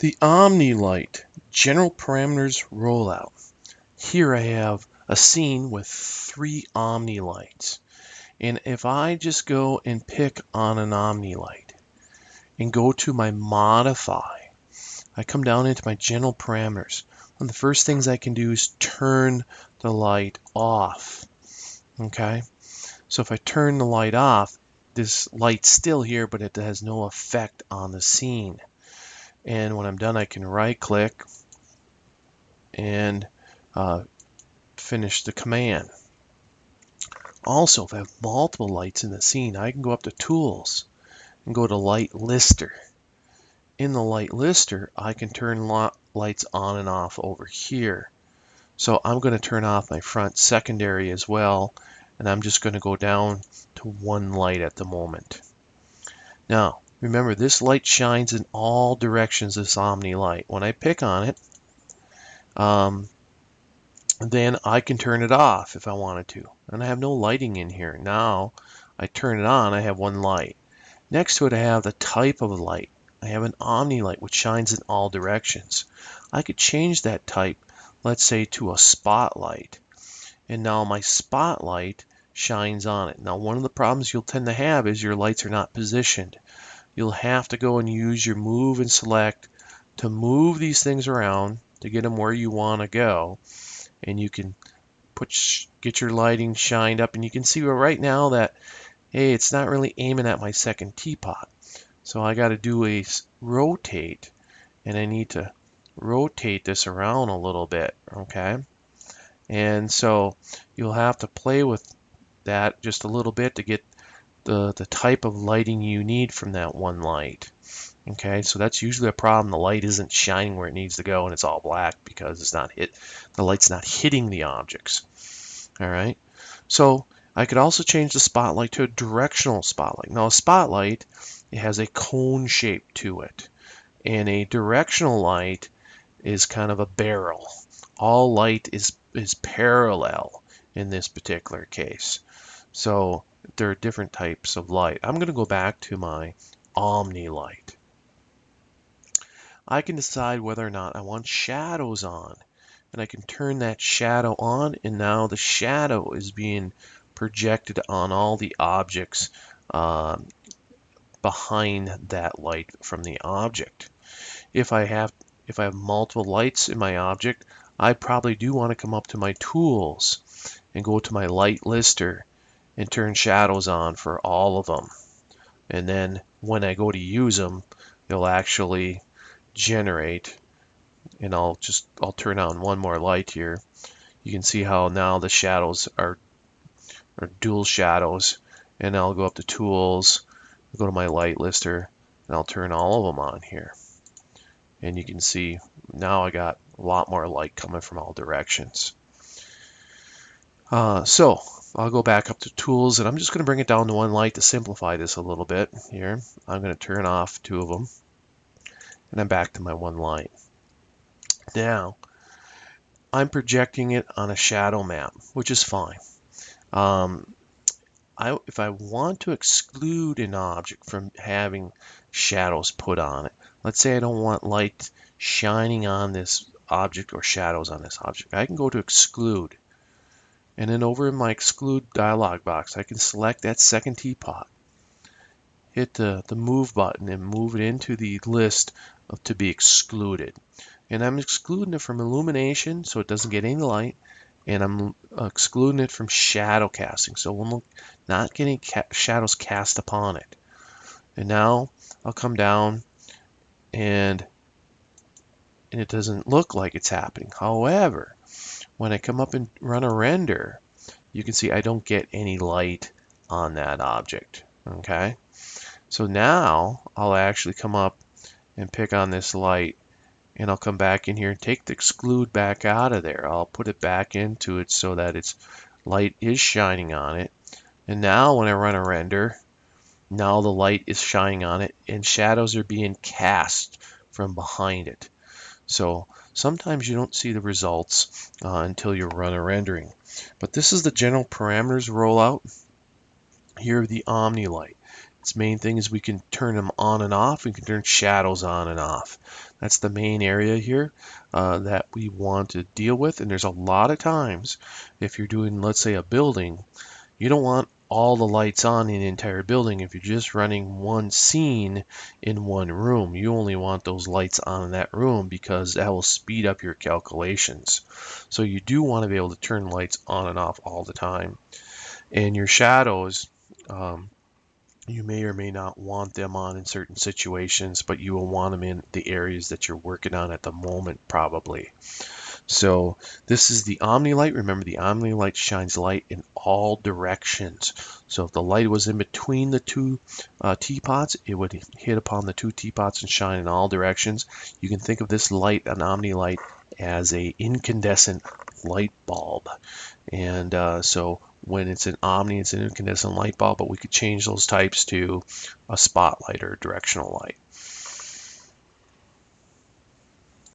The Omni light, general parameters rollout. Here I have a scene with 3 Omni lights. And if I just go and pick on an Omni light and go to my modify, I come down into my general parameters. One of the first things I can do is turn the light off. Okay, so if I turn the light off, this light's still here, but it has no effect on the scene. And when I'm done, I can right click and finish the command. Also, if I have multiple lights in the scene, I can go up to Tools and go to Light Lister. In the Light Lister, I can turn lights on and off over here. So I'm going to turn off my front secondary as well, and I'm just going to go down to 1 light at the moment. Now, remember, this light shines in all directions, this Omni light. When I pick on it, then I can turn it off if I wanted to. And I have no lighting in here. Now, I turn it on, I have 1 light. Next to it, I have the type of light. I have an Omni light, which shines in all directions. I could change that type, let's say, to a spotlight. And now my spotlight shines on it. Now, one of the problems you'll tend to have is your lights are not positioned. You'll have to go and use your move and select to move these things around to get them where you want to go. And you can get your lighting shined up, and you can see right now that, hey, it's not really aiming at my second teapot. So I got to do a rotate, and I need to rotate this around a little bit, okay? And so you'll have to play with that just a little bit to get the type of lighting you need from that 1 light. Okay, so that's usually a problem. The light isn't shining where it needs to go, and it's all black because the light's not hitting the objects. All right, so I could also change the spotlight to a directional spotlight. Now, a spotlight, it has a cone shape to it, and a directional light is kind of a barrel. All light is parallel in this particular case. So there are different types of light. I'm going to go back to my Omni light. I can decide whether or not I want shadows on, and I can turn that shadow on, and now the shadow is being projected on all the objects behind that light from the object. If I have multiple lights in my object, I probably do want to come up to my tools and go to my light lister and turn shadows on for all of them. And then when I go to use them, they'll actually generate, and I'll turn on 1 more light here. You can see how now the shadows are dual shadows, and I'll go up to Tools, go to my light lister, and I'll turn all of them on here. And you can see now I got a lot more light coming from all directions. So I'll go back up to Tools, and I'm just going to bring it down to 1 light to simplify this a little bit here. I'm going to turn off 2 of them, and I'm back to my 1 light. Now, I'm projecting it on a shadow map, which is fine. If I want to exclude an object from having shadows put on it, let's say I don't want light shining on this object or shadows on this object, I can go to Exclude. And then over in my Exclude dialog box, I can select that second teapot, hit the Move button, and move it into the list to be excluded. And I'm excluding it from illumination so it doesn't get any light, and I'm excluding it from shadow casting, so we'll not get any shadows cast upon it. And now I'll come down, and it doesn't look like it's happening. However, when I come up and run a render, you can see I don't get any light on that object. Okay, so now I'll actually come up and pick on this light, and I'll come back in here and take the exclude back out of there. I'll put it back into it so that its light is shining on it. And now when I run a render, now the light is shining on it, and shadows are being cast from behind it. So sometimes you don't see the results until you run a rendering. But this is the general parameters rollout here of the Omni light. Its main thing is we can turn them on and off. We can turn shadows on and off. That's the main area here that we want to deal with. And there's a lot of times if you're doing, let's say, a building, you don't want all the lights on in the entire building. If you're just running one scene in one room, you only want those lights on in that room because that will speed up your calculations. So you do want to be able to turn lights on and off all the time. And your shadows, you may or may not want them on in certain situations, but you will want them in the areas that you're working on at the moment, probably. So this is the Omni light. Remember, the Omni light shines light in all directions. So if the light was in between the two teapots, it would hit upon the two teapots and shine in all directions. You can think of this light, an Omni light, as a incandescent light bulb. And so when it's an Omni, it's an incandescent light bulb, but we could change those types to a spotlight or a directional light.